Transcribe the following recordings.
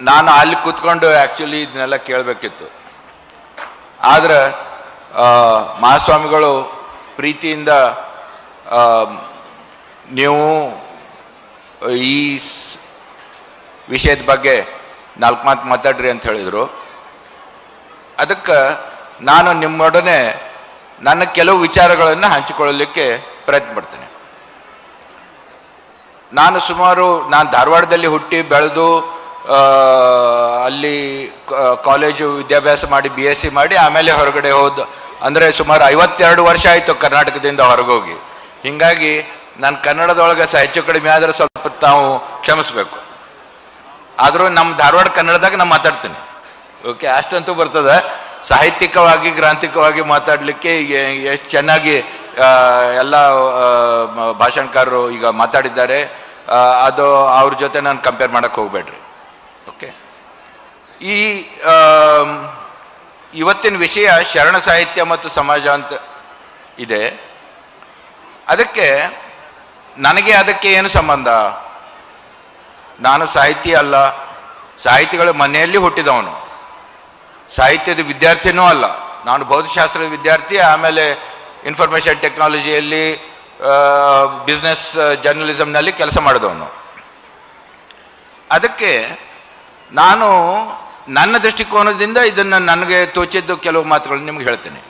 ನಾನು ಅಲ್ಲಿ ಕೂತ್ಕೊಂಡು ಆ್ಯಕ್ಚುಲಿ ಇದನ್ನೆಲ್ಲ ಕೇಳಬೇಕಿತ್ತು. ಆದರೆ ಮಹಾಸ್ವಾಮಿಗಳು ಪ್ರೀತಿಯಿಂದ ನೀವು ಈ ವಿಷಯದ ಬಗ್ಗೆ 4 ಮಾತು ಮಾತಾಡ್ರಿ ಅಂತ ಹೇಳಿದರು. ಅದಕ್ಕೆ ನಾನು ನಿಮ್ಮೊಡನೆ ನನ್ನ ಕೆಲವು ವಿಚಾರಗಳನ್ನು ಹಂಚಿಕೊಳ್ಳಲಿಕ್ಕೆ ಪ್ರಯತ್ನ ಪಡ್ತೇನೆ. ನಾನು ಧಾರವಾಡದಲ್ಲಿ ಹುಟ್ಟಿ ಬೆಳೆದು ಅಲ್ಲಿ ಕಾಲೇಜು ವಿದ್ಯಾಭ್ಯಾಸ ಮಾಡಿ BSc ಮಾಡಿ ಆಮೇಲೆ ಹೊರಗಡೆ ಅಂದರೆ ಸುಮಾರು 52 ವರ್ಷ ಆಯಿತು ಕರ್ನಾಟಕದಿಂದ ಹೊರಗೋಗಿ. ಹೀಗಾಗಿ ನಾನು ಕನ್ನಡದೊಳಗೆ ಹೆಚ್ಚು ಕಡಿಮೆ ಆದರೆ ಸ್ವಲ್ಪ ತಾವು ಕ್ಷಮಿಸ್ಬೇಕು. ಆದರೂ ನಮ್ಮ ಧಾರವಾಡ ಕನ್ನಡದಾಗ ನಾನು ಮಾತಾಡ್ತೀನಿ. ಓಕೆ, ಅಷ್ಟಂತೂ ಬರ್ತದೆ. ಸಾಹಿತ್ಯಿಕವಾಗಿ ಗ್ರಾಂಥಿಕವಾಗಿ ಮಾತಾಡಲಿಕ್ಕೆ ಎಷ್ಟು ಚೆನ್ನಾಗಿ ಎಲ್ಲ ಭಾಷಣಕಾರರು ಈಗ ಮಾತಾಡಿದ್ದಾರೆ. ಅದು ಅವ್ರ ಜೊತೆ ನಾನು ಕಂಪೇರ್ ಮಾಡೋಕ್ಕೆ ಹೋಗಬೇಡ್ರಿ. ಓಕೆ, ಇವತ್ತಿನ ವಿಷಯ ಶರಣ ಸಾಹಿತ್ಯ ಮತ್ತು ಸಮಾಜ ಅಂತ ಇದೆ. ಅದಕ್ಕೆ ಏನು ಸಂಬಂಧ? ನಾನು ಸಾಹಿತಿ ಅಲ್ಲ, ಸಾಹಿತಿಗಳ ಮನೆಯಲ್ಲಿ ಹುಟ್ಟಿದವನು, ಸಾಹಿತ್ಯದ ವಿದ್ಯಾರ್ಥಿನೂ ಅಲ್ಲ. ನಾನು ಭೌತಶಾಸ್ತ್ರದ ವಿದ್ಯಾರ್ಥಿ, ಆಮೇಲೆ ಇನ್ಫಾರ್ಮೇಷನ್ ಟೆಕ್ನಾಲಜಿಯಲ್ಲಿ ಬಿಸ್ನೆಸ್ ಜರ್ನಲಿಸಮ್ನಲ್ಲಿ ಕೆಲಸ ಮಾಡಿದವನು. ಅದಕ್ಕೆ ನಾನು ನನ್ನ ದೃಷ್ಟಿಕೋನದಿಂದ ಇದನ್ನು ನನಗೆ ತೋಚಿದ್ದು ಕೆಲವು ಮಾತುಗಳನ್ನು ನಿಮ್ಗೆ ಹೇಳ್ತೇನೆ.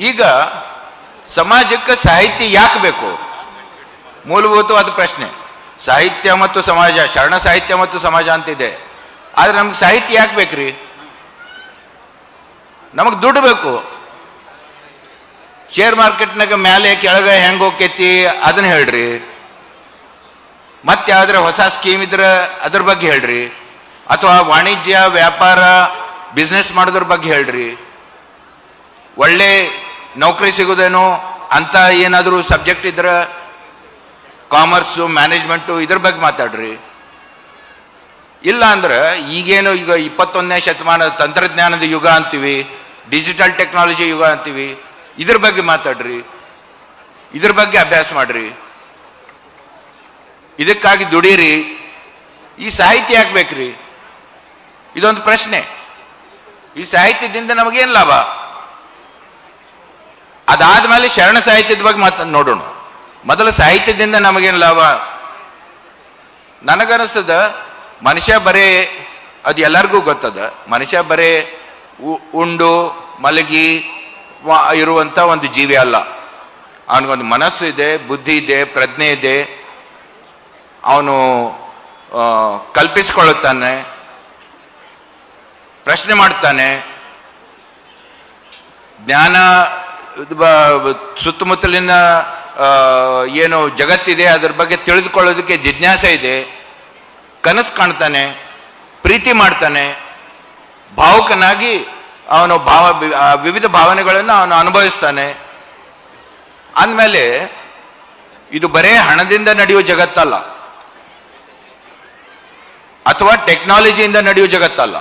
ಈಗ ಸಮಾಜಕ್ಕೆ ಸಾಹಿತ್ಯ ಯಾಕೆ ಬೇಕು? ಮೂಲಭೂತವಾದ ಪ್ರಶ್ನೆ. ಸಾಹಿತ್ಯ ಮತ್ತು ಸಮಾಜ, ಶರಣ ಸಾಹಿತ್ಯ ಮತ್ತು ಸಮಾಜ ಅಂತಿದೆ. ಆದರೆ ನಮ್ಗೆ ಸಾಹಿತ್ಯ ಯಾಕೆ ಬೇಕ್ರಿ? ನಮಗೆ ದುಡ್ಡು ಬೇಕು. ಶೇರ್ ಮಾರ್ಕೆಟ್ನಾಗ ಮೇಲೆ ಕೆಳಗೆ ಹೆಂಗೆ ಹೋಗ್ತೈತಿ ಅದನ್ನ ಹೇಳ್ರಿ. ಮತ್ತೆ ಯಾವ್ದಾರ ಹೊಸ ಸ್ಕೀಮ್ ಇದ್ರೆ ಅದ್ರ ಬಗ್ಗೆ ಹೇಳ್ರಿ. ಅಥವಾ ವಾಣಿಜ್ಯ ವ್ಯಾಪಾರ ಬಿಸ್ನೆಸ್ ಮಾಡೋದ್ರ ಬಗ್ಗೆ ಹೇಳ್ರಿ. ಒಳ್ಳೆ ನೌಕರಿ ಸಿಗೋದೇನೋ ಅಂತ ಏನಾದರೂ ಸಬ್ಜೆಕ್ಟ್ ಇದ್ರೆ ಕಾಮರ್ಸು ಮ್ಯಾನೇಜ್ಮೆಂಟು ಇದ್ರ ಬಗ್ಗೆ ಮಾತಾಡ್ರಿ. ಇಲ್ಲ ಅಂದ್ರೆ ಈಗ 21ನೇ ಶತಮಾನ ತಂತ್ರಜ್ಞಾನದ ಯುಗ ಅಂತೀವಿ, ಡಿಜಿಟಲ್ ಟೆಕ್ನಾಲಜಿ ಯುಗ ಅಂತೀವಿ, ಇದ್ರ ಬಗ್ಗೆ ಮಾತಾಡ್ರಿ, ಇದ್ರ ಬಗ್ಗೆ ಅಭ್ಯಾಸ ಮಾಡ್ರಿ, ಇದಕ್ಕಾಗಿ ದುಡೀರಿ. ಈ ಸಾಹಿತ್ಯ ಯಾಕೆ ಬೇಕ್ರಿ? ಇದೊಂದು ಪ್ರಶ್ನೆ. ಈ ಸಾಹಿತ್ಯದಿಂದ ನಮಗೇನು ಲಾಭ? ಅದಾದ್ಮೇಲೆ ಶರಣ ಸಾಹಿತ್ಯದ ಬಗ್ಗೆ ನೋಡೋಣ. ಮೊದಲು ಸಾಹಿತ್ಯದಿಂದ ನಮಗೇನು ಲಾಭ? ನನಗನ್ನಿಸ್ತದ ಮನುಷ್ಯ ಬರೇ, ಅದು ಎಲ್ಲರಿಗೂ ಗೊತ್ತದ, ಮನುಷ್ಯ ಬರೇ ಉಂಡು ಮಲಗಿ ಇರುವಂಥ ಒಂದು ಜೀವಿ ಅಲ್ಲ. ಅವನಿಗೊಂದು ಮನಸ್ಸು ಇದೆ, ಬುದ್ಧಿ ಇದೆ, ಪ್ರಜ್ಞೆ ಇದೆ. ಅವನು ಕಲ್ಪಿಸ್ಕೊಳ್ಳುತ್ತಾನೆ, ಪ್ರಶ್ನೆ ಮಾಡ್ತಾನೆ, ಜ್ಞಾನ ಸುತ್ತಮುತ್ತಲಿನ ಏನು ಜಗತ್ತಿದೆ ಅದ್ರ ಬಗ್ಗೆ ತಿಳಿದುಕೊಳ್ಳೋದಕ್ಕೆ ಜಿಜ್ಞಾಸೆ ಇದೆ, ಕನಸು ಕಾಣ್ತಾನೆ, ಪ್ರೀತಿ ಮಾಡ್ತಾನೆ, ಭಾವುಕನಾಗಿ ಅವನು ವಿವಿಧ ಭಾವನೆಗಳನ್ನು ಅವನು ಅನುಭವಿಸ್ತಾನೆ. ಅಂದಮೇಲೆ ಇದು ಬರೇ ಹಣದಿಂದ ನಡೆಯುವ ಜಗತ್ತಲ್ಲ, ಅಥವಾ ಟೆಕ್ನಾಲಜಿಯಿಂದ ನಡೆಯುವ ಜಗತ್ತಲ್ಲ.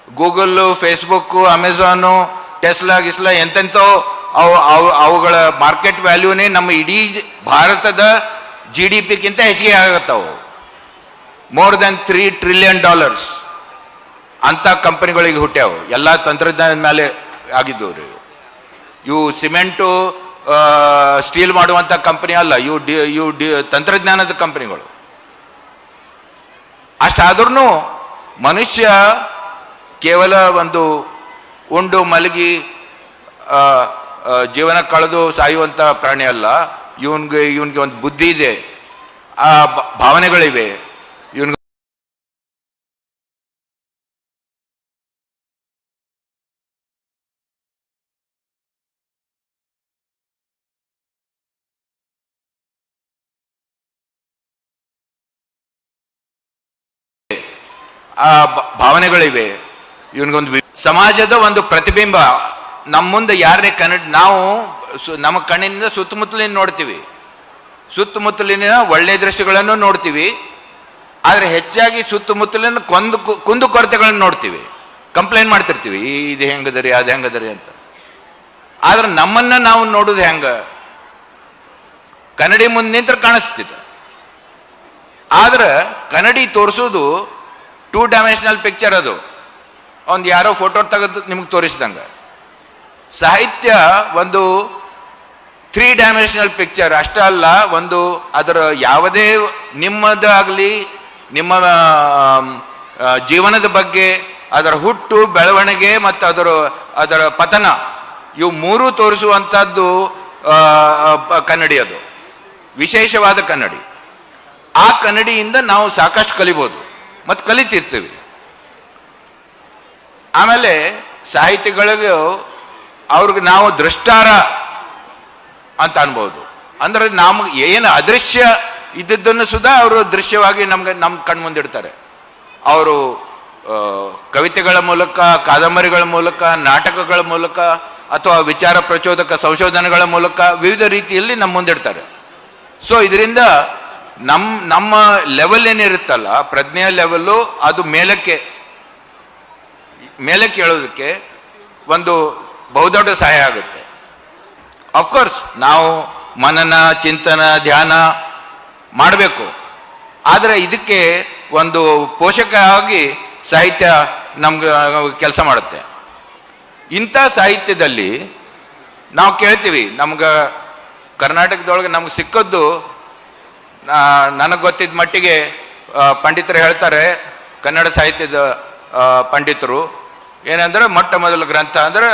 ಗೂಗಲ್ಲು, ಫೇಸ್ಬುಕ್ಕು, ಅಮೆಝಾನು, ಟೆಸ್ಲಾ ಗಿಸ್ಲಾ ಎಂತೆಂಥೋ ಅವುಗಳ ಮಾರ್ಕೆಟ್ ವ್ಯಾಲ್ಯೂನೇ ನಮ್ಮ ಇಡೀ ಭಾರತದ GDPಗಿಂತ ಹೆಚ್ಚಿಗೆ ಆಗತ್ತವು. ಮೋರ್ ದೆನ್ $3 trillion ಅಂಥ ಕಂಪನಿಗಳಿಗೆ ಹುಟ್ಟ್ಯಾವು. ಎಲ್ಲ ತಂತ್ರಜ್ಞಾನದ ಮೇಲೆ ಆಗಿದ್ದವ್ರು. ಇವು ಸಿಮೆಂಟು ಸ್ಟೀಲ್ ಮಾಡುವಂಥ ಕಂಪನಿ ಅಲ್ಲ, ಇವು ತಂತ್ರಜ್ಞಾನದ ಕಂಪನಿಗಳು. ಅಷ್ಟಾದ್ರೂ ಮನುಷ್ಯ ಕೇವಲ ಒಂದು ಉಂಡು ಮಲಗಿ ಜೀವನ ಕಳೆದು ಸಾಯುವಂಥ ಪ್ರಾಣಿ ಅಲ್ಲ. ಇವನ್ಗೆ ಒಂದು ಬುದ್ಧಿ ಇದೆ, ಆ ಭಾವನೆಗಳಿವೆ. ಇವನ್ಗೆ ಆ ಭಾವನೆಗಳಿವೆ. ಇವನಿಗೊಂದು ಸಮಾಜದ ಒಂದು ಪ್ರತಿಬಿಂಬ. ನಮ್ಮ ಮುಂದೆ ಯಾರೇ ನಾವು ನಮ್ಮ ಕಣ್ಣಿನಿಂದ ಸುತ್ತಮುತ್ತಲಿನ ನೋಡ್ತೀವಿ, ಸುತ್ತಮುತ್ತಲಿನ ಒಳ್ಳೆಯ ದೃಶ್ಯಗಳನ್ನು ನೋಡ್ತೀವಿ. ಆದರೆ ಹೆಚ್ಚಾಗಿ ಸುತ್ತಮುತ್ತಲಿನ ಕುಂದು ಕೊರತೆಗಳನ್ನು ನೋಡ್ತೀವಿ, ಕಂಪ್ಲೇಂಟ್ ಮಾಡ್ತಿರ್ತೀವಿ, ಇದು ಹೆಂಗದರಿ ಅದು ಹೆಂಗದರಿ ಅಂತ. ಆದ್ರೆ ನಮ್ಮನ್ನ ನಾವು ನೋಡೋದು ಹೆಂಗ? ಕನ್ನಡಿ ಮುಂದೆ ನಿಂತ್ರ ಕಾಣಿಸ್ತಿತ್ತು. ಆದ್ರೆ ಕನ್ನಡಿ ತೋರಿಸೋದು 2 ಡೈಮೆನ್ಷನಲ್ ಪಿಕ್ಚರ್. ಅದು ಒಂದು ಯಾರೋ ಫೋಟೋ ತೆಗೆದು ನಿಮ್ಗೆ ತೋರಿಸಿದಂಗೆ. ಸಾಹಿತ್ಯ ಒಂದು 3 ಡೈಮೆನ್ಷನಲ್ ಪಿಕ್ಚರ್ ಅಷ್ಟೇ ಅಲ್ಲ, ಒಂದು ಅದರ ಯಾವುದೇ ನಿಮ್ಮದಾಗಲಿ ನಿಮ್ಮ ಜೀವನದ ಬಗ್ಗೆ, ಅದರ ಹುಟ್ಟು ಬೆಳವಣಿಗೆ ಮತ್ತು ಅದರ ಪತನ, ಇವು ಮೂರು ತೋರಿಸುವಂಥದ್ದು ಕನ್ನಡಿ. ಅದು ವಿಶೇಷವಾದ ಕನ್ನಡಿ. ಆ ಕನ್ನಡಿಯಿಂದ ನಾವು ಸಾಕಷ್ಟು ಕಲಿಬೋದು ಮತ್ತು ಕಲಿತಿರ್ತೀವಿ. ಆಮೇಲೆ ಸಾಹಿತಿಗಳಿಗೆ ಅವ್ರಿಗೆ ನಾವು ದೃಷ್ಟಾರ ಅಂತ ಅನ್ಬೋದು. ಅಂದ್ರೆ ನಮ್ಗೆ ಏನು ಅದೃಶ್ಯ ಇದ್ದದ್ದನ್ನು ಸುಧಾ ಅವರು ದೃಶ್ಯವಾಗಿ ನಮ್ಮ ಕಣ್ಮುಂದಿಡ್ತಾರೆ. ಅವರು ಕವಿತೆಗಳ ಮೂಲಕ, ಕಾದಂಬರಿಗಳ ಮೂಲಕ, ನಾಟಕಗಳ ಮೂಲಕ ಅಥವಾ ವಿಚಾರ ಪ್ರಚೋದಕ ಸಂಶೋಧನೆಗಳ ಮೂಲಕ ವಿವಿಧ ರೀತಿಯಲ್ಲಿ ನಮ್ಮ ಮುಂದಿಡ್ತಾರೆ. ಸೊ ಇದರಿಂದ ನಮ್ಮ ಲೆವೆಲ್ ಏನಿರುತ್ತಲ್ಲ, ಪ್ರಜ್ಞೆಯ ಲೆವೆಲ್ಲು, ಅದು ಮೇಲಕ್ಕೆ ಹೇಳೋದಕ್ಕೆ ಒಂದು ಬಹುದೊಡ್ಡ ಸಹಾಯ ಆಗುತ್ತೆ. ಅಫ್ಕೋರ್ಸ್ ನಾವು ಮನನ, ಚಿಂತನ, ಧ್ಯಾನ ಮಾಡಬೇಕು. ಆದರೆ ಇದಕ್ಕೆ ಒಂದು ಪೋಷಕವಾಗಿ ಸಾಹಿತ್ಯ ನಮ್ಗೆ ಕೆಲಸ ಮಾಡುತ್ತೆ. ಇಂಥ ಸಾಹಿತ್ಯದಲ್ಲಿ ನಾವು ಕೇಳ್ತೀವಿ, ನಮ್ಗೆ ಕರ್ನಾಟಕದೊಳಗೆ ನಮ್ಗೆ ಸಿಕ್ಕದ್ದು, ನನಗೆ ಗೊತ್ತಿದ್ದ ಮಟ್ಟಿಗೆ ಪಂಡಿತರು ಹೇಳ್ತಾರೆ, ಕನ್ನಡ ಸಾಹಿತ್ಯದ ಪಂಡಿತರು ಏನಂದ್ರೆ ಮೊಟ್ಟ ಮೊದಲ ಗ್ರಂಥ ಅಂದ್ರೆ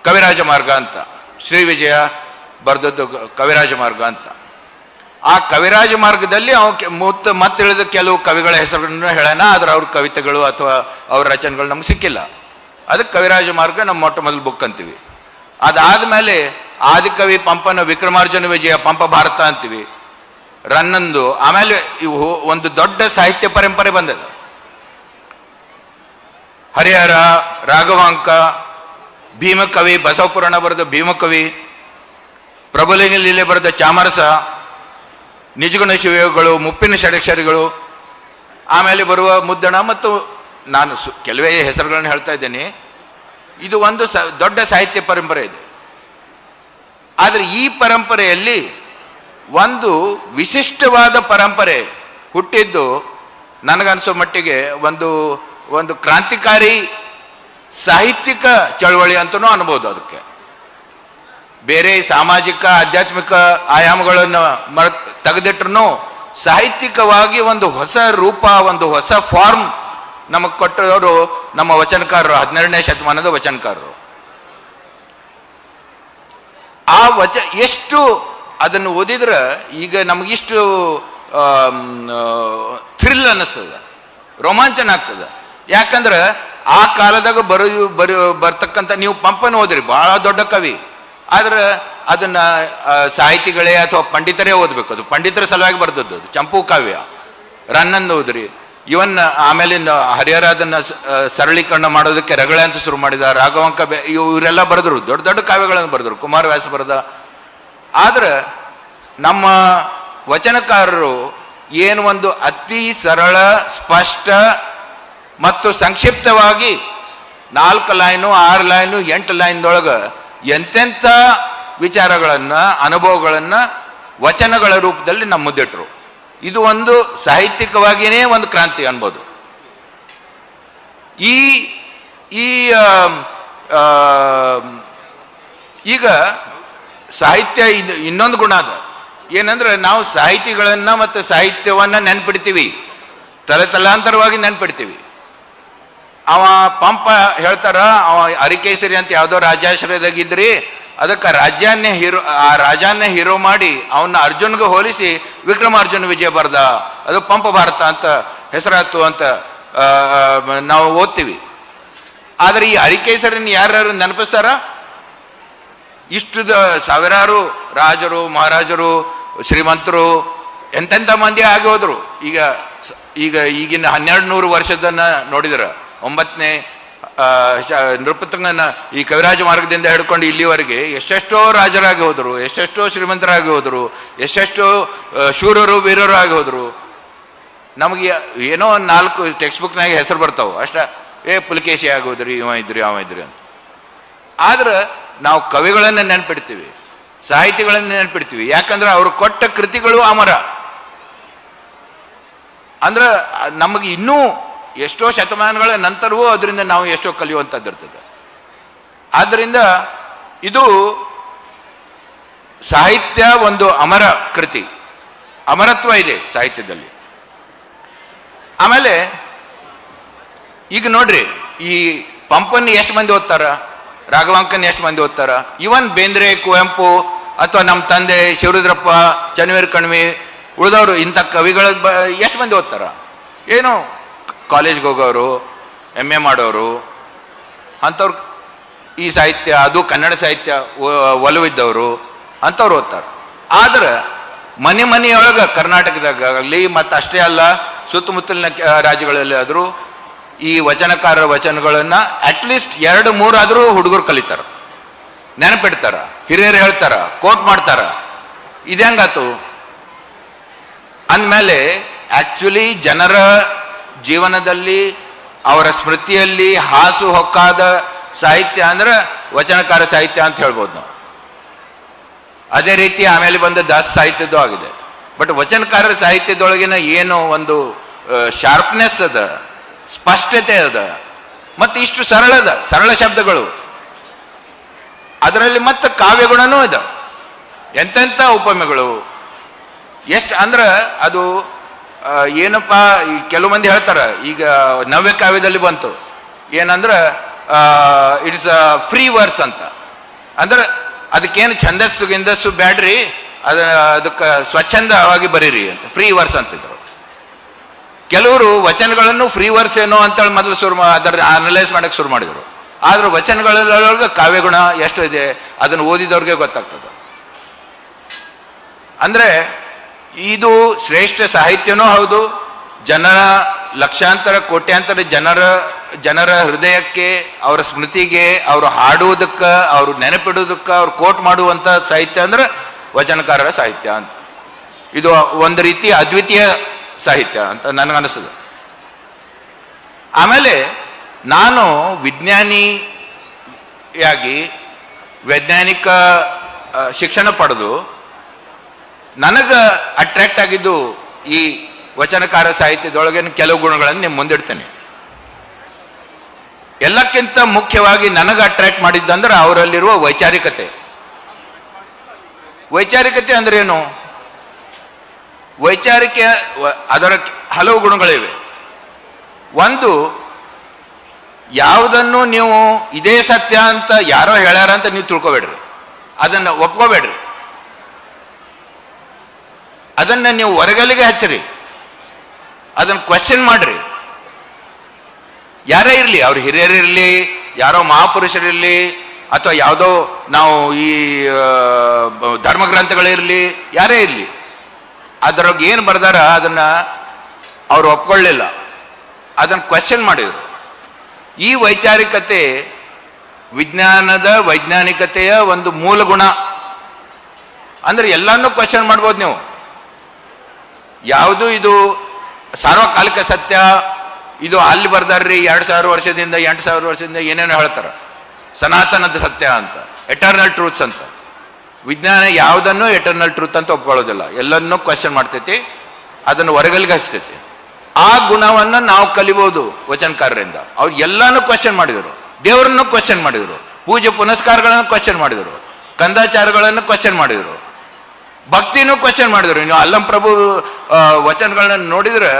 ಕವಿರಾಜ ಮಾರ್ಗ ಅಂತ, ಶ್ರೀ ವಿಜಯ ಬರೆದದ್ದು ಕವಿರಾಜ ಮಾರ್ಗ ಅಂತ. ಆ ಕವಿರಾಜ ಮಾರ್ಗದಲ್ಲಿ ಮತ್ತೆ ತಿಳಿದ ಕೆಲವು ಕವಿಗಳ ಹೆಸರುಗಳನ್ನು ಹೇಳೋಣ, ಆದ್ರೆ ಅವ್ರ ಕವಿತೆಗಳು ಅಥವಾ ಅವ್ರ ರಚನೆಗಳು ನಮ್ಗೆ ಸಿಕ್ಕಿಲ್ಲ. ಅದಕ್ಕೆ ಕವಿರಾಜ ಮಾರ್ಗ ನಮ್ಮ ಮೊಟ್ಟ ಮೊದಲು ಬುಕ್ ಅಂತೀವಿ. ಅದಾದ್ಮೇಲೆ ಆದಿಕವಿ ಪಂಪನ ವಿಕ್ರಮಾರ್ಜುನ ವಿಜಯ ಪಂಪ ಭಾರತ ಅಂತೀವಿ, ರನ್ನಂದು. ಆಮೇಲೆ ಇವು ಒಂದು ದೊಡ್ಡ ಸಾಹಿತ್ಯ ಪರಂಪರೆ ಬಂದದ. ಹರಿಹರ, ರಾಘವಾಂಕ, ಭೀಮಕವಿ, ಬಸವಪುರಾಣ ಬರೆದ ಭೀಮಕವಿ, ಪ್ರಭುಲಿಂಗ ಲೀಲೆ ಬರೆದ ಚಾಮರಸ, ನಿಜಗುಣ ಶಿವಯೋಗಗಳು, ಮುಪ್ಪಿನ ಷಡಕ್ಷರಿಗಳು, ಆಮೇಲೆ ಬರುವ ಮುದ್ದಣ, ಮತ್ತು ನಾನು ಕೆಲವೇ ಹೆಸರುಗಳನ್ನು ಹೇಳ್ತಾ ಇದ್ದೇನೆ. ಇದು ಒಂದು ದೊಡ್ಡ ಸಾಹಿತ್ಯ ಪರಂಪರೆ ಇದೆ. ಆದರೆ ಈ ಪರಂಪರೆಯಲ್ಲಿ ಒಂದು ವಿಶಿಷ್ಟವಾದ ಪರಂಪರೆ ಹುಟ್ಟಿದ್ದು ನನಗನ್ಸೋ ಮಟ್ಟಿಗೆ ಒಂದು ಕ್ರಾಂತಿಕಾರಿ ಸಾಹಿತ್ಯಿಕ ಚಳವಳಿ ಅಂತಲೂ ಅನ್ಬೋದು. ಅದಕ್ಕೆ ಬೇರೆ ಸಾಮಾಜಿಕ ಆಧ್ಯಾತ್ಮಿಕ ಆಯಾಮಗಳನ್ನು ತೆಗೆದಿಟ್ರು ಸಾಹಿತ್ಯಿಕವಾಗಿ ಒಂದು ಹೊಸ ರೂಪ, ಒಂದು ಹೊಸ ಫಾರ್ಮ್ ನಮಗೆ ಕೊಟ್ಟವರು ನಮ್ಮ ವಚನಕಾರರು, 12ನೇ ಶತಮಾನದ ವಚನಕಾರರು. ಆ ಎಷ್ಟು ಅದನ್ನು ಓದಿದ್ರೆ ಈಗ ನಮಗಿಷ್ಟು ಥ್ರಿಲ್ ಅನ್ನಿಸ್ತದೆ, ರೋಮಾಂಚನ ಆಗ್ತದೆ. ಯಾಕಂದ್ರೆ ಆ ಕಾಲದಾಗ ಬರ್ತಕ್ಕಂಥ, ನೀವು ಪಂಪನ ಓದ್ರಿ, ಬಹಳ ದೊಡ್ಡ ಕವಿ, ಆದ್ರೆ ಅದನ್ನ ಸಾಹಿತಿಗಳೇ ಅಥವಾ ಪಂಡಿತರೇ ಓದಬೇಕು. ಅದು ಪಂಡಿತರ ಸಲುವಾಗಿ ಬರ್ದದ್ದು. ಅದು ಚಂಪೂ ಕಾವ್ಯ, ರನ್ನಂದು ಓದ್ರಿ. ಇವನ್ ಆಮೇಲೆ ಹರಿಹರ ಅದನ್ನ ಸರಳೀಕರಣ ಮಾಡೋದಕ್ಕೆ ರಗಳೆ ಅಂತ ಶುರು ಮಾಡಿದ. ರಾಘವಾಂಕ, ಇವರೆಲ್ಲ ಬರೆದ್ರು, ದೊಡ್ಡ ದೊಡ್ಡ ಕಾವ್ಯಗಳನ್ನು ಬರೆದ್ರು. ಕುಮಾರವ್ಯಾಸ ಬರೆದ. ಆದ್ರೆ ನಮ್ಮ ವಚನಕಾರರು ಏನು ಒಂದು ಅತಿ ಸರಳ, ಸ್ಪಷ್ಟ ಮತ್ತು ಸಂಕ್ಷಿಪ್ತವಾಗಿ 4 ಲೈನು, 6 ಲೈನು, 8 ಲೈನ್ದೊಳಗೆ ಎಂತೆಂಥ ವಿಚಾರಗಳನ್ನು, ಅನುಭವಗಳನ್ನು ವಚನಗಳ ರೂಪದಲ್ಲಿ ನಮ್ಮ ಮುಂದಿಟ್ರು. ಇದು ಒಂದು ಸಾಹಿತ್ಯಿಕವಾಗಿಯೇ ಒಂದು ಕ್ರಾಂತಿ ಅನ್ಬೋದು. ಈಗ ಸಾಹಿತ್ಯ ಇನ್ನೊಂದು ಗುಣ ಅದ. ಏನಂದ್ರೆ ನಾವು ಸಾಹಿತಿಗಳನ್ನ ಮತ್ತು ಸಾಹಿತ್ಯವನ್ನ ನೆನ್ಪಿಡ್ತೀವಿ, ತಲಾಂತರವಾಗಿ ನೆನ್ಪಿಡ್ತೀವಿ. ಅವ ಪಂಪ ಹೇಳ್ತಾರ, ಅವ ಅರಿಕೇಸರಿ ಅಂತ ಯಾವುದೋ ರಾಜಾಶ್ರಯದಾಗಿದ್ರಿ, ಅದಕ್ಕೆ ಆ ರಾಜಾನ್ನೇ ಹೀರೋ ಮಾಡಿ ಅವನ್ನ ಅರ್ಜುನ್ಗೆ ಹೋಲಿಸಿ ವಿಕ್ರಮಾರ್ಜುನ ವಿಜಯ ಬರ್ದ, ಅದು ಪಂಪ ಭಾರತ ಅಂತ ಹೆಸರಾತು ಅಂತ ನಾವು ಓದ್ತೀವಿ. ಆದರೆ ಈ ಅರಿಕೇಸರಿನ ಯಾರ್ಯಾರು ನೆನಪಿಸ್ತಾರ? ಇಷ್ಟು ಸಾವಿರಾರು ರಾಜರು, ಮಹಾರಾಜರು, ಶ್ರೀಮಂತರು, ಎಂತೆಂಥ ಮಂದಿ ಆಗಿ ಹೋದ್ರು. ಈಗಿನ 1200 ವರ್ಷದನ್ನ ನೋಡಿದ್ರ, 9ನೇ ನೃಪತುಂಗನ ಈ ಕವಿರಾಜ ಮಾರ್ಗದಿಂದ ಹಿಡ್ಕೊಂಡು ಇಲ್ಲಿವರೆಗೆ ಎಷ್ಟೆಷ್ಟೋ ರಾಜರಾಗಿ ಹೋದರು, ಎಷ್ಟೆಷ್ಟೋ ಶ್ರೀಮಂತರಾಗಿ ಹೋದರು, ಎಷ್ಟೆಷ್ಟೋ ಶೂರರು, ವೀರರು ಆಗಿ ಹೋದರು. ನಮಗೆ ಏನೋ 4 ಟೆಕ್ಸ್ಟ್ ಬುಕ್ನಾಗ ಹೆಸರು ಬರ್ತಾವೆ ಅಷ್ಟ. ಪುಲಕೇಶಿ ಆಗೋದ್ರಿ, ಅವ ಇದ್ರಿ ಅಂತ. ಆದ್ರೆ ನಾವು ಕವಿಗಳನ್ನು ನೆನ್ಪಿಡ್ತೀವಿ, ಸಾಹಿತಿಗಳನ್ನು ನೆನ್ಪಿಡ್ತೀವಿ. ಯಾಕಂದ್ರೆ ಅವ್ರು ಕೊಟ್ಟ ಕೃತಿಗಳು ಅಮರ. ಅಂದ್ರೆ ನಮಗೆ ಇನ್ನೂ ಎಷ್ಟೋ ಶತಮಾನಗಳ ನಂತರವೂ ಅದರಿಂದ ನಾವು ಎಷ್ಟೋ ಕಲಿಯುವಂಥದ್ದು ಇರ್ತದೆ. ಆದ್ದರಿಂದ ಇದು ಸಾಹಿತ್ಯ ಒಂದು ಅಮರ ಕೃತಿ, ಅಮರತ್ವ ಇದೆ ಸಾಹಿತ್ಯದಲ್ಲಿ. ಆಮೇಲೆ ಈಗ ನೋಡ್ರಿ, ಈ ಪಂಪನ್ ಎಷ್ಟು ಮಂದಿ ಓದ್ತಾರ, ರಾಘವಾಂಕನ್ ಎಷ್ಟು ಮಂದಿ ಓದ್ತಾರ, ಇವನ್ ಬೇಂದ್ರೆ, ಕುವೆಂಪು ಅಥವಾ ನಮ್ಮ ತಂದೆ ಶಿವರುದ್ರಪ್ಪ, ಚನ್ನವೀರ ಕಣ್ವಿ, ಉಳಿದವರು ಇಂಥ ಕವಿಗಳ ಎಷ್ಟು ಮಂದಿ ಓದ್ತಾರ? ಏನು ಕಾಲೇಜ್ಗೆ ಹೋಗೋರು, MA ಮಾಡೋರು, ಅಂಥವ್ರು ಈ ಸಾಹಿತ್ಯ, ಅದು ಕನ್ನಡ ಸಾಹಿತ್ಯ ಒಲವಿದ್ದವರು ಅಂಥವ್ರು ಓದ್ತಾರೆ. ಆದ್ರೆ ಮನೆಯೊಳಗೆ ಕರ್ನಾಟಕದಾಗಲಿ ಮತ್ತು ಅಷ್ಟೇ ಅಲ್ಲ ಸುತ್ತಮುತ್ತಲಿನ ರಾಜ್ಯಗಳಲ್ಲಿ ಆದರೂ ಈ ವಚನಕಾರರ ವಚನಗಳನ್ನು ಅಟ್ಲೀಸ್ಟ್ 2-3 ಆದರೂ ಹುಡುಗರು ಕಲಿತಾರ, ನೆನಪಿಡ್ತಾರ, ಹಿರಿಯರು ಹೇಳ್ತಾರ, ಕೋಟ್ ಮಾಡ್ತಾರ. ಇದು ಹೆಂಗಾತು ಅಂದಮೇಲೆ ಆಕ್ಚುಲಿ ಜನರ ಜೀವನದಲ್ಲಿ ಅವರ ಸ್ಮೃತಿಯಲ್ಲಿ ಹಾಸು ಹೊಕ್ಕಾದ ಸಾಹಿತ್ಯ ಅಂದ್ರೆ ವಚನಕಾರ ಸಾಹಿತ್ಯ ಅಂತ ಹೇಳ್ಬೋದು ನಾವು. ಅದೇ ರೀತಿ ಆಮೇಲೆ ಬಂದ ದಾಸ ಸಾಹಿತ್ಯದ್ದು ಆಗಿದೆ. ಬಟ್ ವಚನಕಾರರ ಸಾಹಿತ್ಯದೊಳಗಿನ ಏನು ಒಂದು ಶಾರ್ಪ್ನೆಸ್ ಅದ, ಸ್ಪಷ್ಟತೆ ಅದ, ಮತ್ತು ಇಷ್ಟು ಸರಳ ಶಬ್ದಗಳು, ಅದರಲ್ಲಿ ಮತ್ತೆ ಕಾವ್ಯಗುಣನೂ ಇದೆ. ಎಂತೆಂಥ ಉಪಮೆಗಳು, ಎಷ್ಟು ಅಂದ್ರೆ ಅದು ಏನಪ್ಪ, ಈ ಕೆಲವು ಮಂದಿ ಹೇಳ್ತಾರ, ಈಗ ನವ್ಯ ಕಾವ್ಯದಲ್ಲಿ ಬಂತು ಏನಂದ್ರೆ ಇಟ್ಸ್ ಫ್ರೀ ವರ್ಸ್ ಅಂತ. ಅಂದ್ರೆ ಅದಕ್ಕೇನು ಛಂದಸ್ಸು ಗಿಂದಸ್ಸು ಬ್ಯಾಡ್ರಿ, ಅದಕ್ಕೆ ಸ್ವಚ್ಛಂದವಾಗಿ ಬರೀರಿ ಅಂತ ಫ್ರೀ ವರ್ಸ್ ಅಂತಿದ್ರು. ಕೆಲವರು ವಚನಗಳನ್ನು ಫ್ರೀ ವರ್ಸ್ ಏನೋ ಅಂತೇಳಿ ಮೊದಲು ಅದರ ಅನಲೈಸ್ ಮಾಡಕ್ಕೆ ಶುರು ಮಾಡಿದರು. ಆದ್ರೆ ವಚನಗಳೊಳಗೆ ಕಾವ್ಯಗುಣ ಎಷ್ಟು ಇದೆ ಅದನ್ನು ಓದಿದವ್ರಿಗೆ ಗೊತ್ತಾಗ್ತದೆ. ಅಂದ್ರೆ ಇದು ಶ್ರೇಷ್ಠ ಸಾಹಿತ್ಯನೂ ಹೌದು, ಜನರ ಲಕ್ಷಾಂತರ ಕೋಟ್ಯಾಂತರ ಜನರ ಹೃದಯಕ್ಕೆ, ಅವರ ಸ್ಮೃತಿಗೆ, ಅವರು ಹಾಡುವುದಕ್ಕೆ, ಅವರು ನೆನಪಿಡುವುದಕ್ಕೆ, ಅವ್ರು ಕೋಟ್ ಮಾಡುವಂಥ ಸಾಹಿತ್ಯ ಅಂದ್ರೆ ವಚನಕಾರರ ಸಾಹಿತ್ಯ ಅಂತ. ಇದು ಒಂದು ರೀತಿ ಅದ್ವಿತೀಯ ಸಾಹಿತ್ಯ ಅಂತ ನನಗನ್ನಿಸ್ತದೆ. ಆಮೇಲೆ ನಾನು ವಿಜ್ಞಾನಿಯಾಗಿ ವೈಜ್ಞಾನಿಕ ಶಿಕ್ಷಣ ಪಡೆದು ನನಗೆ ಅಟ್ರಾಕ್ಟ್ ಆಗಿದ್ದು ಈ ವಚನಕಾರ ಸಾಹಿತ್ಯದೊಳಗಿನ ಕೆಲವು ಗುಣಗಳನ್ನು ನಿಮ್ಮ ಮುಂದಿಡ್ತೇನೆ. ಎಲ್ಲಕ್ಕಿಂತ ಮುಖ್ಯವಾಗಿ ನನಗೆ ಅಟ್ರಾಕ್ಟ್ ಮಾಡಿದ್ದಂದ್ರೆ ಅವರಲ್ಲಿರುವ ವೈಚಾರಿಕತೆ. ವೈಚಾರಿಕತೆ ಅಂದ್ರೆ ಏನು? ವೈಚಾರಿಕೆ ಅದರ ಹಲವು ಗುಣಗಳಿವೆ. ಒಂದು, ಯಾವುದನ್ನು ನೀವು ಇದೇ ಸತ್ಯ ಅಂತ ಯಾರೋ ಹೇಳ್ಯಾರ ಅಂತ ನೀವು ತಿಳ್ಕೊಬೇಡ್ರಿ, ಅದನ್ನು ಒಪ್ಕೋಬೇಡ್ರಿ, ಅದನ್ನು ನೀವು ಹೊರಗಲಿಗೆ ಹಚ್ಚಿರಿ, ಅದನ್ನು ಕ್ವೆಶ್ಚನ್ ಮಾಡ್ರಿ. ಯಾರೇ ಇರಲಿ, ಅವ್ರು ಹಿರಿಯರಿರಲಿ, ಯಾರೋ ಮಹಾಪುರುಷರಿರಲಿ, ಅಥವಾ ಯಾವುದೋ ನಾವು ಈ ಧರ್ಮಗ್ರಂಥಗಳಿರಲಿ, ಯಾರೇ ಇರಲಿ, ಅದರೊಳಗೆ ಏನು ಬರ್ದಾರ ಅದನ್ನು ಅವ್ರು ಒಪ್ಕೊಳ್ಳಿಲ್ಲ, ಅದನ್ನು ಕ್ವೆಶ್ಚನ್ ಮಾಡಿದರು. ಈ ವೈಚಾರಿಕತೆ ವೈಜ್ಞಾನಿಕತೆಯ ಒಂದು ಮೂಲ ಗುಣ. ಅಂದ್ರೆ ಎಲ್ಲಾನು ಕ್ವೆಶ್ಚನ್ ಮಾಡ್ಬೋದು ನೀವು. ಯಾವುದು ಇದು ಸಾರ್ವಕಾಲಿಕ ಸತ್ಯ, ಇದು ಅಲ್ಲಿ ಬರ್ದಾರ್ರಿ 2000 ವರ್ಷದಿಂದ 8000 ವರ್ಷದಿಂದ ಏನೇನೋ ಹೇಳ್ತಾರೆ, ಸನಾತನದ ಸತ್ಯ ಅಂತ, ಎಟರ್ನಲ್ ಟ್ರೂತ್ಸ್ ಅಂತ. ವಿಜ್ಞಾನ ಯಾವುದನ್ನು ಎಟರ್ನಲ್ ಟ್ರೂತ್ ಅಂತ ಒಪ್ಕೊಳ್ಳೋದಿಲ್ಲ, ಎಲ್ಲನ್ನೂ ಕ್ವೆಶ್ಚನ್ ಮಾಡ್ತೈತಿ, ಅದನ್ನು ಹೊರಗಲಿಗೆ ಹಚ್ತೈತಿ. ಆ ಗುಣವನ್ನು ನಾವು ಕಲಿಬೋದು ವಚನಕಾರರಿಂದ. ಅವ್ರು ಎಲ್ಲಾನು ಕ್ವೆಶ್ಚನ್ ಮಾಡಿದರು, ದೇವರನ್ನು ಕ್ವೆಶ್ಚನ್ ಮಾಡಿದರು, ಪೂಜೆ ಪುನಸ್ಕಾರಗಳನ್ನು ಕ್ವೆಶ್ಚನ್ ಮಾಡಿದರು, ಕಂದಾಚಾರಗಳನ್ನು ಕ್ವೆಶ್ಚನ್ ಮಾಡಿದರು, ಭಕ್ತಿನೂ ಕ್ವೆಶ್ಚನ್ ಮಾಡಿದರು. ನೀವು ಅಲ್ಲಂ ಪ್ರಭು ವಚನಗಳನ್ನ ನೋಡಿದ್ರೆ